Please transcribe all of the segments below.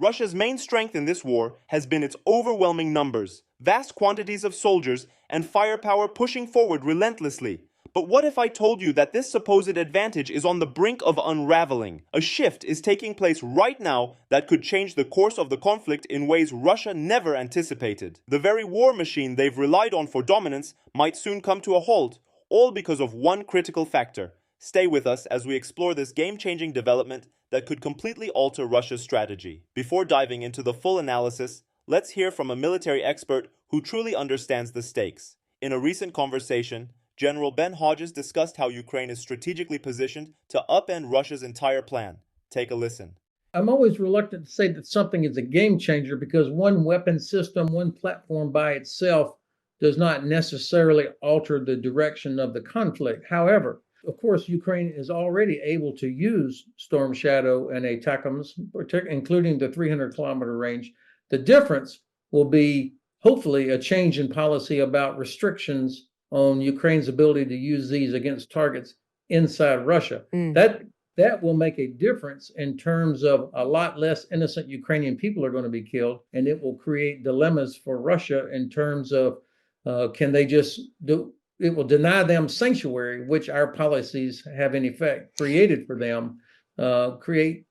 Russia's main strength in this war has been its overwhelming numbers, vast quantities of soldiers, and firepower pushing forward relentlessly. But what if I told you that this supposed advantage is on the brink of unraveling? A shift is taking place right now that could change the course of the conflict in ways Russia never anticipated. The very war machine they've relied on for dominance might soon come to a halt, all because of one critical factor. Stay with us as we explore this game-changing development that could completely alter Russia's strategy. Before diving into the full analysis, let's hear from a military expert who truly understands the stakes. In a recent conversation, General Ben Hodges discussed how Ukraine is strategically positioned to upend Russia's entire plan. Take a listen. I'm always reluctant to say that something is a game changer because one weapon system, one platform by itself does not necessarily alter the direction of the conflict. However, of course, Ukraine is already able to use Storm Shadow and ATACMS, including the 300-kilometer range. The difference will be, hopefully, a change in policy about restrictions on Ukraine's ability to use these against targets inside Russia. That will make a difference in terms of a lot less innocent Ukrainian people are going to be killed, and it will create dilemmas for Russia in terms of can they just do it will deny them sanctuary, which our policies have in effect created for them, create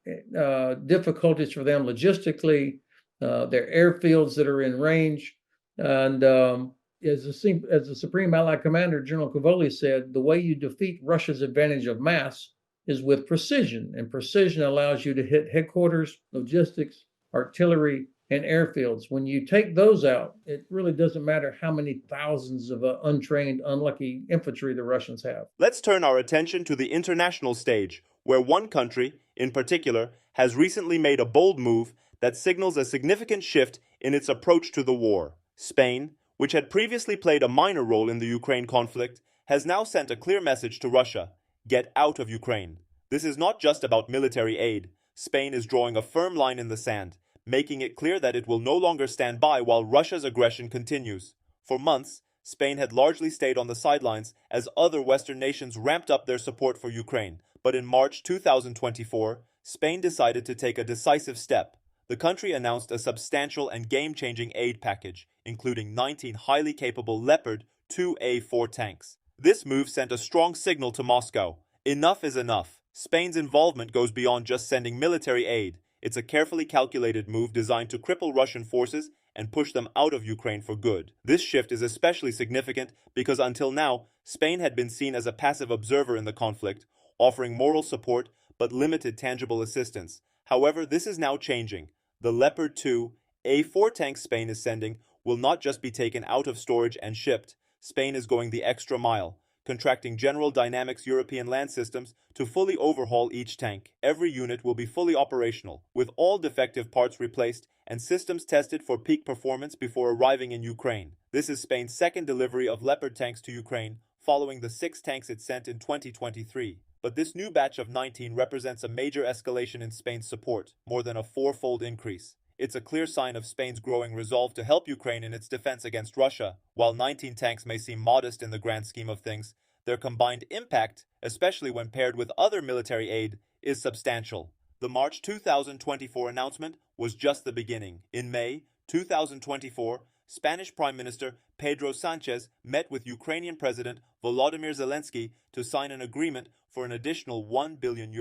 difficulties for them logistically, their airfields that are in range. And as the Supreme Allied Commander, General Cavoli, said, the way you defeat Russia's advantage of mass is with precision. And precision allows you to hit headquarters, logistics, artillery, and airfields. When you take those out, it really doesn't matter how many thousands of untrained, unlucky infantry the Russians have. Let's turn our attention to the international stage, where one country, in particular, has recently made a bold move that signals a significant shift in its approach to the war. Spain, which had previously played a minor role in the Ukraine conflict, has now sent a clear message to Russia: get out of Ukraine. This is not just about military aid. Spain is drawing a firm line in the sand, making it clear that it will no longer stand by while Russia's aggression continues. For months, Spain had largely stayed on the sidelines as other Western nations ramped up their support for Ukraine. But in March 2024, Spain decided to take a decisive step. The country announced a substantial and game-changing aid package, including 19 highly capable Leopard 2A4 tanks. This move sent a strong signal to Moscow. Enough is enough. Spain's involvement goes beyond just sending military aid. It's a carefully calculated move designed to cripple Russian forces and push them out of Ukraine for good. This shift is especially significant because until now, Spain had been seen as a passive observer in the conflict, offering moral support but limited tangible assistance. However, this is now changing. The Leopard 2 A4 tanks Spain is sending will not just be taken out of storage and shipped. Spain is going the extra mile, contracting General Dynamics European land systems to fully overhaul each tank. Every unit will be fully operational, with all defective parts replaced and systems tested for peak performance before arriving in Ukraine. This is Spain's second delivery of Leopard tanks to Ukraine, following the 6 tanks it sent in 2023. But this new batch of 19 represents a major escalation in Spain's support, more than a 4-fold increase. It's a clear sign of Spain's growing resolve to help Ukraine in its defense against Russia. While 19 tanks may seem modest in the grand scheme of things, their combined impact, especially when paired with other military aid, is substantial. The March 2024 announcement was just the beginning. In May 2024, Spanish Prime Minister Pedro Sánchez met with Ukrainian President Volodymyr Zelensky to sign an agreement for an additional €1 billion,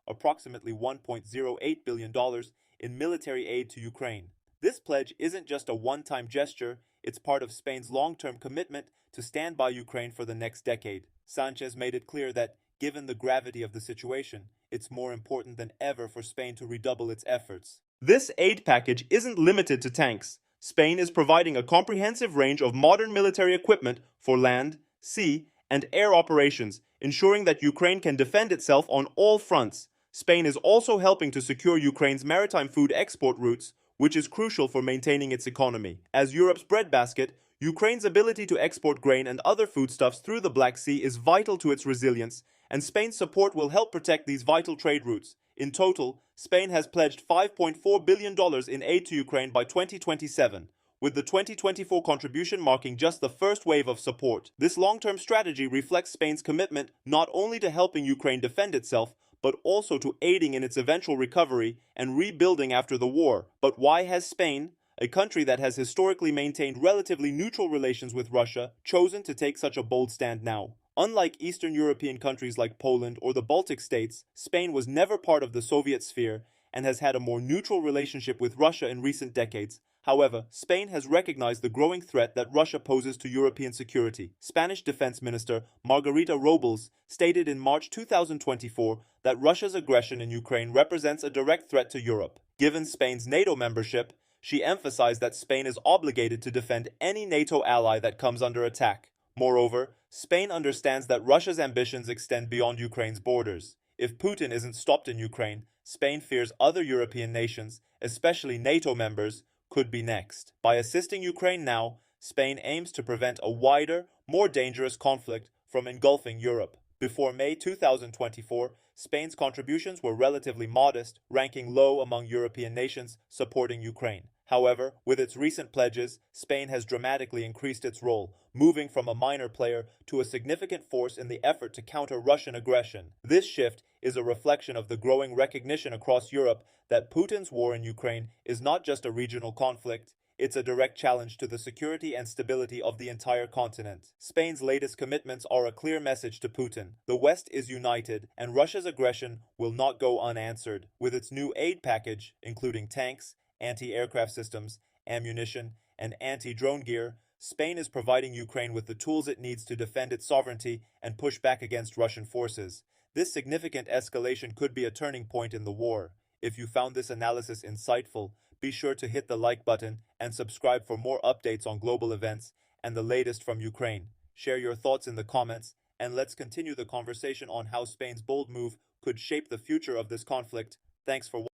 approximately $1.08 billion, in military aid to Ukraine. This pledge isn't just a one-time gesture, it's part of Spain's long-term commitment to stand by Ukraine for the next decade. Sanchez made it clear that, given the gravity of the situation, it's more important than ever for Spain to redouble its efforts. This aid package isn't limited to tanks. Spain is providing a comprehensive range of modern military equipment for land, sea, and air operations, ensuring that Ukraine can defend itself on all fronts. Spain is also helping to secure Ukraine's maritime food export routes, which is crucial for maintaining its economy. As Europe's breadbasket, Ukraine's ability to export grain and other foodstuffs through the Black Sea is vital to its resilience, and Spain's support will help protect these vital trade routes. In total, Spain has pledged $5.4 billion in aid to Ukraine by 2027, with the 2024 contribution marking just the first wave of support. This long-term strategy reflects Spain's commitment not only to helping Ukraine defend itself, but also to aiding in its eventual recovery and rebuilding after the war. But why has Spain, a country that has historically maintained relatively neutral relations with Russia, chosen to take such a bold stand now? Unlike Eastern European countries like Poland or the Baltic states, Spain was never part of the Soviet sphere and has had a more neutral relationship with Russia in recent decades. However, Spain has recognized the growing threat that Russia poses to European security. Spanish Defense Minister Margarita Robles stated in March 2024 that Russia's aggression in Ukraine represents a direct threat to Europe. Given Spain's NATO membership, she emphasized that Spain is obligated to defend any NATO ally that comes under attack. Moreover, Spain understands that Russia's ambitions extend beyond Ukraine's borders. If Putin isn't stopped in Ukraine, Spain fears other European nations, especially NATO members, could be next. By assisting Ukraine now, Spain aims to prevent a wider, more dangerous conflict from engulfing Europe. Before May 2024, Spain's contributions were relatively modest, ranking low among European nations supporting Ukraine. However, with its recent pledges, Spain has dramatically increased its role, moving from a minor player to a significant force in the effort to counter Russian aggression. This shift is a reflection of the growing recognition across Europe that Putin's war in Ukraine is not just a regional conflict, it's a direct challenge to the security and stability of the entire continent. Spain's latest commitments are a clear message to Putin. The West is united, and Russia's aggression will not go unanswered. With its new aid package, including tanks, anti-aircraft systems, ammunition, and anti-drone gear, Spain is providing Ukraine with the tools it needs to defend its sovereignty and push back against Russian forces. This significant escalation could be a turning point in the war. If you found this analysis insightful, be sure to hit the like button and subscribe for more updates on global events and the latest from Ukraine. Share your thoughts in the comments, and let's continue the conversation on how Spain's bold move could shape the future of this conflict. Thanks for watching.